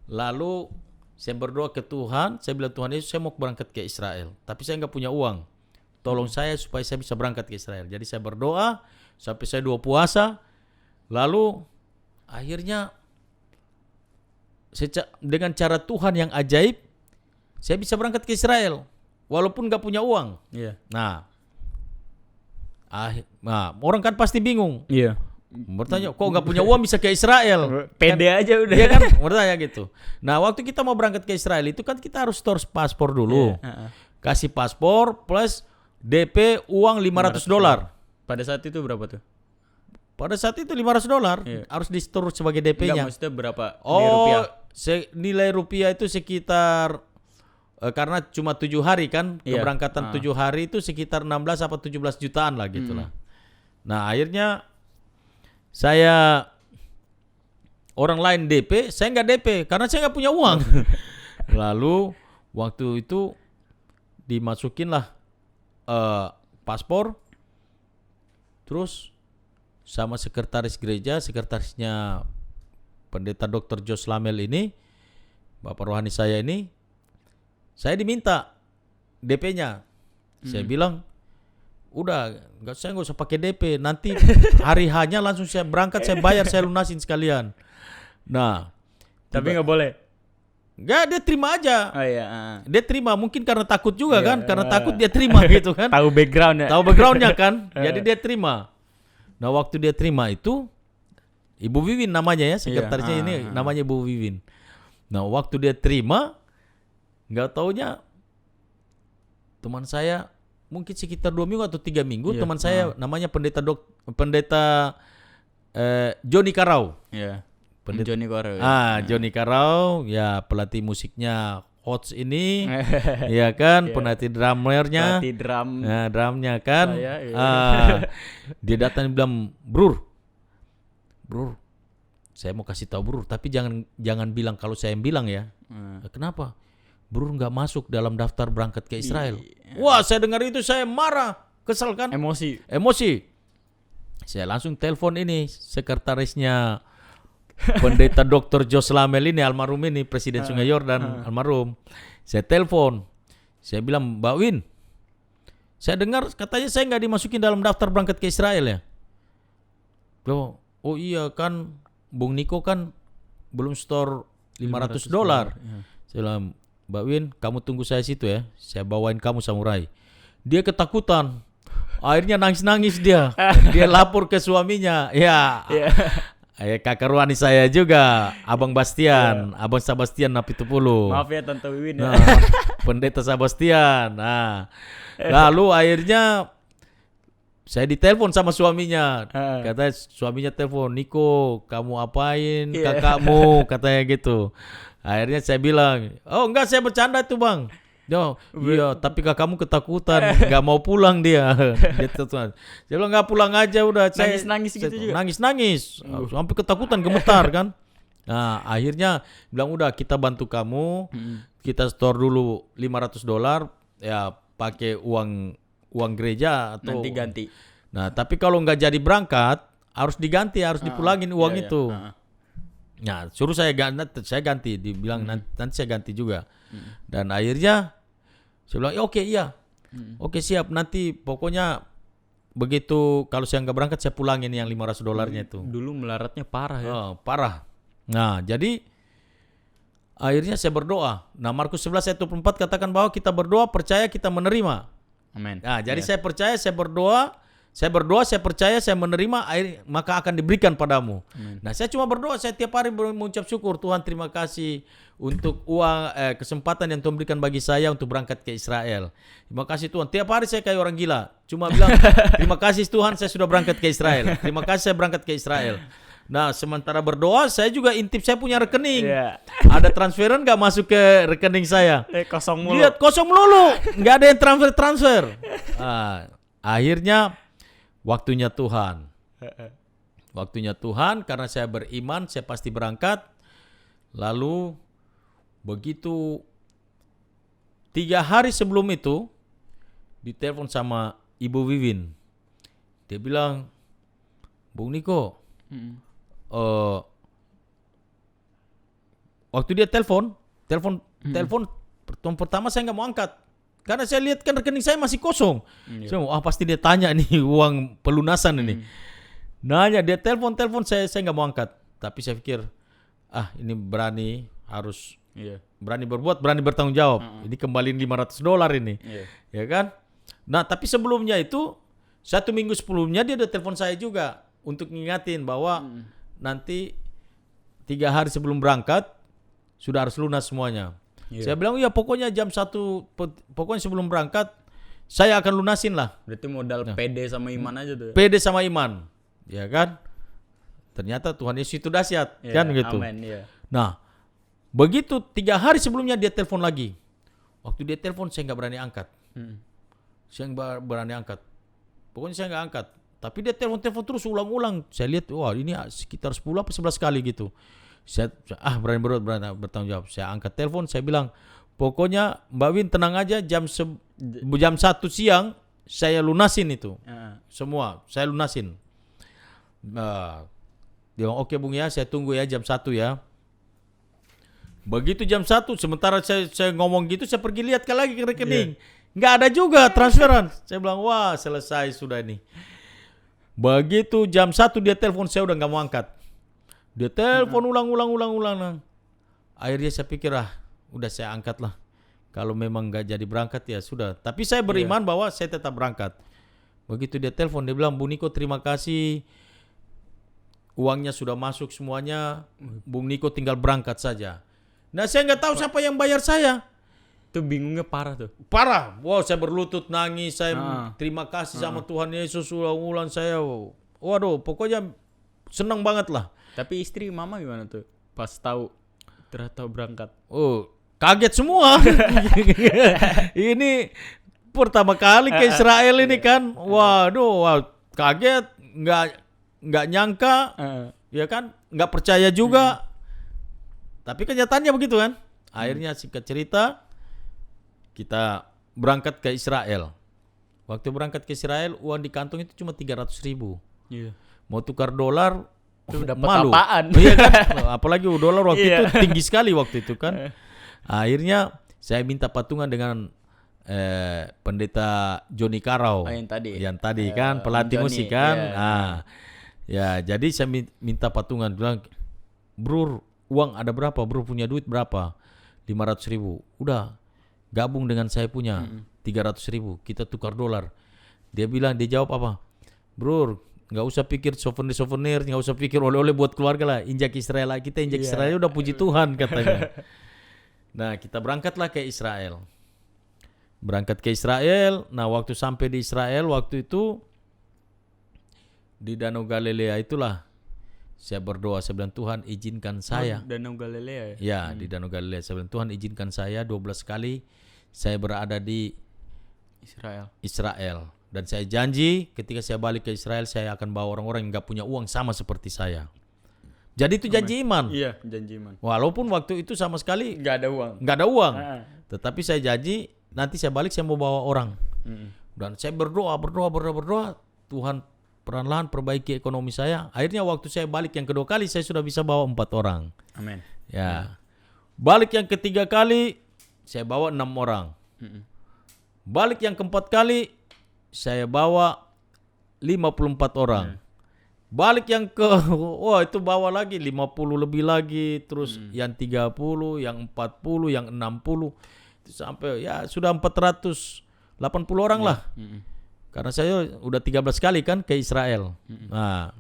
Lalu saya berdoa ke Tuhan, saya bilang, Tuhan Yesus, saya mau berangkat ke Israel, tapi saya nggak punya uang. Tolong saya supaya saya bisa berangkat ke Israel. Jadi saya berdoa sampai saya 2 puasa. Lalu akhirnya dengan cara Tuhan yang ajaib, saya bisa berangkat ke Israel walaupun nggak punya uang. Iya. Nah, orang kan pasti bingung. Iya. Bertanya, kok nggak punya uang bisa ke Israel? Pede aja udah. Iya kan? Bertanya gitu. Nah, waktu kita mau berangkat ke Israel itu kan kita harus store paspor dulu. Iya. Kasih paspor plus DP uang $500. Pada saat itu berapa tuh? Pada saat itu $500 Iya. harus di-store sebagai Enggak, DP-nya. maksudnya berapa nilai rupiah? Nilai rupiah itu sekitar karena cuma 7 hari kan, Iya. keberangkatan 7 hari itu sekitar 16 apa 17 jutaan lah gitu lah. Nah, akhirnya saya orang lain DP, saya nggak DP karena saya nggak punya uang. Lalu waktu itu dimasukinlah paspor, terus sama sekretaris gereja, sekretarisnya pendeta Dr. Jos Lamel ini, bapak rohani saya ini, saya diminta DP-nya. Saya bilang, udah, saya nggak usah pakai DP, nanti hari hanya langsung saya berangkat, saya bayar, saya lunasin sekalian. Nah, Tapi nggak boleh. nggak, dia terima aja. Oh iya. Dia terima, mungkin karena takut juga Iya, kan, karena takut dia terima gitu kan. Tahu background ya. Tahu backgroundnya kan, jadi dia terima. Nah, waktu dia terima itu, Ibu Wiwin namanya ya, sekretarisnya ini namanya Ibu Wiwin. Nah, waktu dia terima, nggak taunya teman saya mungkin sekitar 2 minggu atau 3 minggu, Iya. teman saya namanya pendeta Johnny Karau. Iya. Pendeta- Johnny Corral. Johnny Karau, ya pelatih musiknya Hots ini, ya kan, pelatih drummernya, Pelatih drum. nah, drumnya kan, Saya, iya. dia datang bilang, Brur, saya mau kasih tahu Brur, tapi jangan bilang kalau saya yang bilang ya. Kenapa? Brur nggak masuk dalam daftar berangkat ke Israel. Wah, saya dengar itu saya marah, kesel kan, Emosi. Saya langsung telepon ini sekretarisnya pendeta Dr. Jos Lamel ini, almarhum ini, Presiden Sungai Yordan, almarhum. Saya telepon, saya bilang, Mbak Win, saya dengar katanya saya nggak dimasukin dalam daftar berangkat ke Israel ya. Oh iya kan, Bung Niko kan belum store $500. Saya bilang, Mbak Win, kamu tunggu saya situ ya, saya bawain kamu samurai. Dia ketakutan, akhirnya nangis-nangis dia. Dia lapor ke suaminya. Ya, kakak rohani saya juga, Abang Bastian, Abang Sebastian Napitupulu. Maaf ya Tante Wiwin ya. Nah, pendeta Sebastian. Nah, lalu akhirnya saya ditelepon sama suaminya. Katanya suaminya telepon, Niko, kamu apain kakakmu? Katanya gitu. Akhirnya saya bilang, oh enggak, saya bercanda tuh bang. Iya, tapi kakakmu ketakutan, nggak mau pulang dia. Saya bilang nggak pulang aja udah. Nangis-nangis gitu juga. Nangis, sampai ketakutan, gemetar kan. Nah, akhirnya bilang udah kita bantu kamu, kita store dulu $500, ya pakai uang gereja atau Nanti ganti. Nah, tapi kalau nggak jadi berangkat harus diganti, harus dipulangin uang itu. Nah, suruh saya ganti, dibilang nanti saya ganti juga. Dan akhirnya saya bilang, oke, iya. Oke, siap. Nanti pokoknya begitu kalau saya nggak berangkat saya pulangin yang $500-nya itu. Dulu melaratnya parah ya. Parah. Nah, jadi akhirnya saya berdoa. Nah, Markus 11 ayat 24 katakan bahwa kita berdoa, percaya, kita menerima. Amin. Nah, jadi saya percaya, saya berdoa, saya percaya, saya menerima, maka akan diberikan padamu. Nah, saya cuma berdoa, saya tiap hari mengucap syukur, Tuhan terima kasih untuk kesempatan yang Tuhan berikan bagi saya untuk berangkat ke Israel. Terima kasih Tuhan. Tiap hari saya kayak orang gila, cuma bilang terima kasih Tuhan saya sudah berangkat ke Israel. Terima kasih saya berangkat ke Israel. Nah, sementara berdoa, saya juga intip saya punya rekening. Ada transferan nggak masuk ke rekening saya? Kosong mulu. Lihat kosong melulu, nggak ada yang transfer. Akhirnya waktunya Tuhan. Waktunya Tuhan, karena saya beriman, saya pasti berangkat. Lalu begitu 3 hari sebelum itu ditelepon sama Ibu Wiwin. Dia bilang, Bung Niko, waktu dia telepon pertama saya nggak mau angkat. Karena saya lihat kan rekening saya masih kosong. Saya pasti dia tanya nih uang pelunasan ini. Nanya, dia telepon saya nggak mau angkat. Tapi saya pikir, ini berani harus Iya. berani berbuat, berani bertanggung jawab. Ini kembaliin $500 ini. Iya. Ya kan? Nah, tapi sebelumnya itu 1 minggu sebelumnya dia udah telepon saya juga untuk ngingatin bahwa nanti 3 hari sebelum berangkat sudah harus lunas semuanya. Iya. Saya bilang ya pokoknya jam 1, pokoknya sebelum berangkat saya akan lunasin lah. Berarti modal pede sama iman aja tuh. Pede sama iman, ya kan? Ternyata Tuhan Yesus itu dahsyat, Ya, kan gitu. Amin, iya. Nah, begitu 3 hari sebelumnya dia telepon lagi. Waktu dia telepon saya nggak berani angkat. Saya nggak berani angkat. Pokoknya saya nggak angkat. Tapi dia telepon terus ulang-ulang. Saya lihat, wah ini sekitar 10 apa 11 kali gitu. Saya berani bertanggung jawab. Saya angkat telepon, saya bilang, pokoknya Mbak Win tenang aja, jam 1 siang saya lunasin itu. Semua, saya lunasin. Dia bilang, oke Bung ya, saya tunggu ya jam 1 ya. Begitu jam 1, sementara saya ngomong gitu, saya pergi lihat lagi ke rekening. Nggak ada juga transferan. Saya bilang, wah selesai sudah ini. Begitu jam 1 dia telepon, saya udah nggak mau angkat. Dia telepon ulang. Akhirnya saya pikir, udah saya angkat lah. Kalau memang nggak jadi berangkat ya sudah. Tapi saya beriman bahwa saya tetap berangkat. Begitu dia telepon, dia bilang, Bung Niko terima kasih. Uangnya sudah masuk semuanya. Bung Niko tinggal berangkat saja. Nah saya nggak tahu siapa yang bayar saya. Itu bingungnya parah tuh. Parah. Wow, saya berlutut nangis. Saya terima kasih sama Tuhan Yesus ulang-ulang saya. Waduh, pokoknya senang banget lah. Tapi istri mama gimana tuh? Pas tahu ternyata berangkat. Oh, kaget semua. Ini pertama kali ke Israel ini kan. Waduh, kaget, nggak nyangka, ya kan? Nggak percaya juga. Tapi kenyataannya begitu kan. Akhirnya singkat cerita, kita berangkat ke Israel. Waktu berangkat ke Israel, uang di kantong itu cuma 300.000. Iya. Mau tukar dolar, Itu dapat malu. apaan? Iya kan? Apalagi dolar waktu itu tinggi sekali waktu itu kan. Akhirnya saya minta patungan dengan pendeta Johnny Karau. Yang tadi kan pelatih Johnny, musik kan. yeah. Ya, jadi saya minta patungan, bilang, "Bro, uang ada berapa? Bro punya duit berapa?" 500.000. Udah, gabung dengan saya punya 300.000. Kita tukar dolar. Dia jawab apa? Bro, nggak usah pikir souvenir, nggak usah pikir oleh-oleh buat keluarga lah. Injak Israel lah. Kita injak Israel udah puji Tuhan katanya. Nah, kita berangkatlah ke Israel. Berangkat ke Israel. Nah, waktu sampai di Israel waktu itu di Danau Galilea itulah saya berdoa, saya bilang, Tuhan izinkan saya. Danau Galilea ya? Ya, di Danau Galilea. Saya bilang, Tuhan izinkan saya 12 kali saya berada di Israel. Dan saya janji ketika saya balik ke Israel, saya akan bawa orang-orang yang gak punya uang sama seperti saya. Jadi itu janji iman. Iya, janji iman. Walaupun waktu itu sama sekali Nggak ada uang. Tetapi saya janji nanti saya balik saya mau bawa orang. Dan saya berdoa. Tuhan perlahan perbaiki ekonomi saya. Akhirnya waktu saya balik yang kedua kali, saya sudah bisa bawa 4 orang. Amin. Ya. Balik yang ketiga kali, saya bawa 6 orang. Balik yang keempat kali, saya bawa 54 orang. Balik yang itu bawa lagi 50 lebih lagi, terus yang 30, yang 40, yang 60. Itu sampai ya sudah 480 orang lah. Karena saya udah 13 kali kan ke Israel. Nah,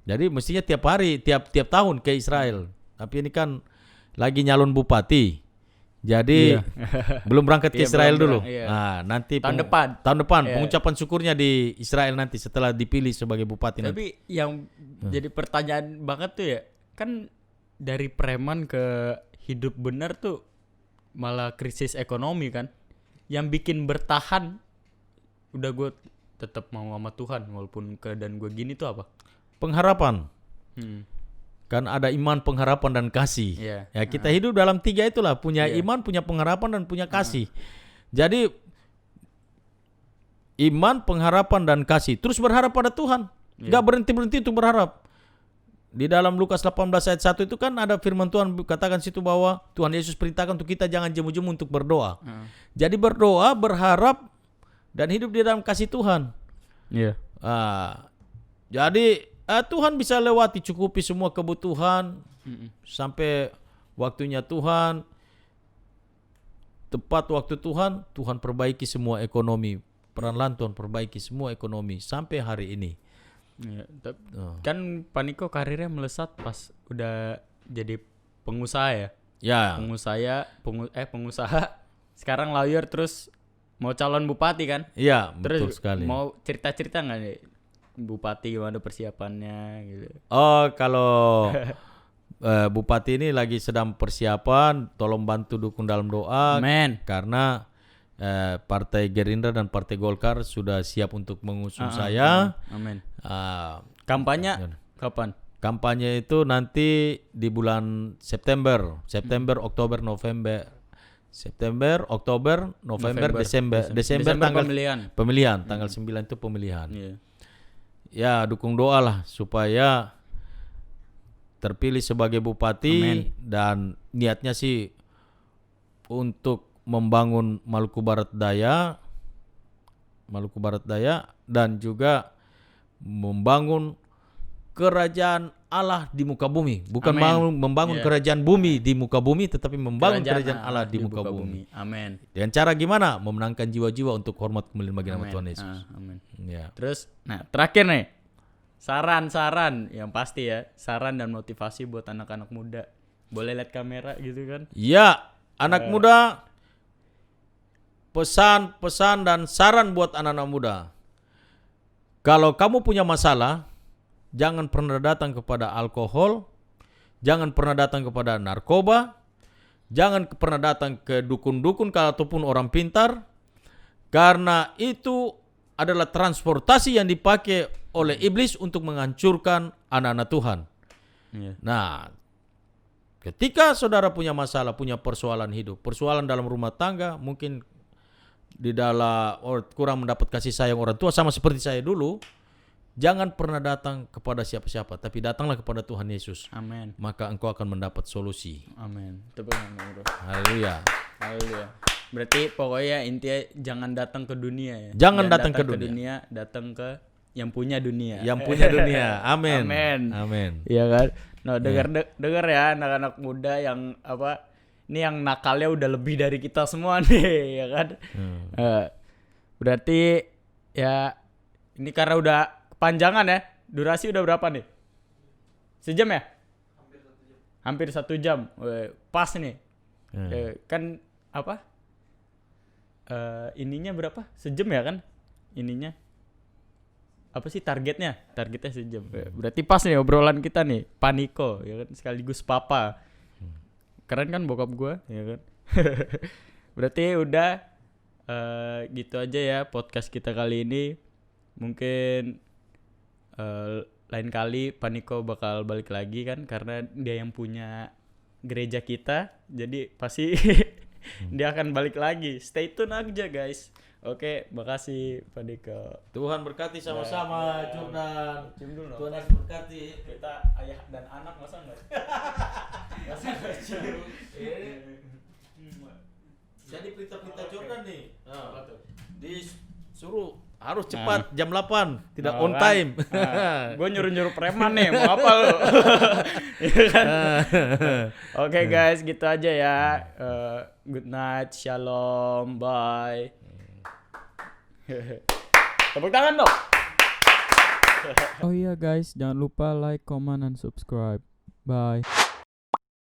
jadi mestinya tiap hari, tiap tahun ke Israel. Tapi ini kan lagi nyalon bupati. Jadi belum berangkat ke Israel dulu. Nah, nanti tahun depan pengucapan syukurnya di Israel nanti setelah dipilih sebagai bupati. Tapi yang jadi pertanyaan banget tuh ya, kan dari preman ke hidup benar tuh malah krisis ekonomi kan. Yang bikin bertahan, udah gue tetap mau sama Tuhan walaupun keadaan gue gini tuh apa? Pengharapan. Kan ada iman, pengharapan, dan kasih. Ya kita hidup dalam 3 itulah, punya iman, punya pengharapan, dan punya kasih. Jadi iman, pengharapan, dan kasih. Terus berharap pada Tuhan. Gak berhenti untuk berharap. Di dalam Lukas 18 ayat 1 itu kan ada firman Tuhan katakan situ bahwa Tuhan Yesus perintahkan untuk kita jangan jemu-jemu untuk berdoa. Jadi berdoa, berharap, dan hidup di dalam kasih Tuhan. Jadi Tuhan bisa lewati, cukupi semua kebutuhan sampai waktunya Tuhan, tepat waktu Tuhan, Tuhan perbaiki semua ekonomi. Peran Tuhan perbaiki semua ekonomi sampai hari ini. Ya, kan Paniko karirnya melesat pas udah jadi pengusaha ya. Ya. Pengusaha. Sekarang lawyer terus mau calon bupati kan? Iya, Terus betul sekali. mau cerita-cerita nggak nih bupati gimana persiapannya gitu? Oh, kalau bupati ini lagi sedang persiapan, tolong bantu dukung dalam doa. Amin. Karena Partai Gerindra dan Partai Golkar sudah siap untuk mengusung saya. Amin. Ah, Kampanye kapan? Kampanye itu nanti di bulan September, Oktober, November. September, Oktober, November, Desember tanggal pemilihan tanggal 9 itu pemilihan. Yeah. Ya, dukung doa lah supaya terpilih sebagai bupati. Amen. Dan niatnya sih untuk membangun Maluku Barat Daya dan juga membangun kerajaan Allah di muka bumi, bukan membangun kerajaan bumi di muka bumi, tetapi membangun kerajaan Allah di muka bumi. Amin. Dengan cara gimana? Memenangkan jiwa-jiwa untuk hormat kemuliaan bagi nama Tuhan Yesus. Amin. Ya. Terus, terakhir nih, saran yang pasti ya, saran dan motivasi buat anak-anak muda. Boleh lihat kamera gitu kan? Ya, anak muda, pesan dan saran buat anak-anak muda. Kalau kamu punya masalah, jangan pernah datang kepada alkohol, jangan pernah datang kepada narkoba, jangan pernah datang ke dukun-dukun ataupun orang pintar, karena itu adalah transportasi yang dipakai oleh iblis untuk menghancurkan anak-anak Tuhan. Yeah. Nah, ketika saudara punya masalah, punya persoalan hidup, persoalan dalam rumah tangga, mungkin di dalam kurang mendapat kasih sayang orang tua sama seperti saya dulu, jangan pernah datang kepada siapa-siapa, tapi datanglah kepada Tuhan Yesus. Amin. Maka engkau akan mendapat solusi. Amin. Tepuk tangan, bro. Haleluya. Haleluya. Berarti pokoknya intinya jangan datang ke dunia ya. Jangan datang ke dunia. Datang ke yang punya dunia. Yang punya dunia. Amin. Amin. Iya kan? Nah, dengar ya anak-anak muda yang ini yang nakalnya udah lebih dari kita semua nih, ya kan? Berarti ya ini karena udah kepanjangan ya. Durasi udah berapa nih? Sejam ya? Hampir 1 jam. Pas nih. Kan ininya berapa? Sejam ya kan? Ininya. Apa sih targetnya? Targetnya sejam. Berarti pas nih obrolan kita nih. Paniko, ya kan? Sekaligus papa. Keren kan bokap gue, ya kan? Berarti udah gitu aja ya podcast kita kali ini. Mungkin lain kali Paniko bakal balik lagi kan, karena dia yang punya gereja kita. Jadi pasti dia akan balik lagi. Stay tune aja guys. Oke, makasih Paniko. Tuhan berkati sama-sama, Jordan. Cium dulu. Tuhan Yesus berkati. Kita ayah dan anak masa enggak? Masa enggak cium? Jadi pelita-pelita Jordan nih. Disuruh harus cepat jam 8, tidak on time. Gue nyuruh-nyuruh preman nih, mau apa lu? Oke guys, gitu aja ya. Good night, shalom, bye. Tepuk tangan dong. Oh iya guys, jangan lupa like, comment, and subscribe. Bye.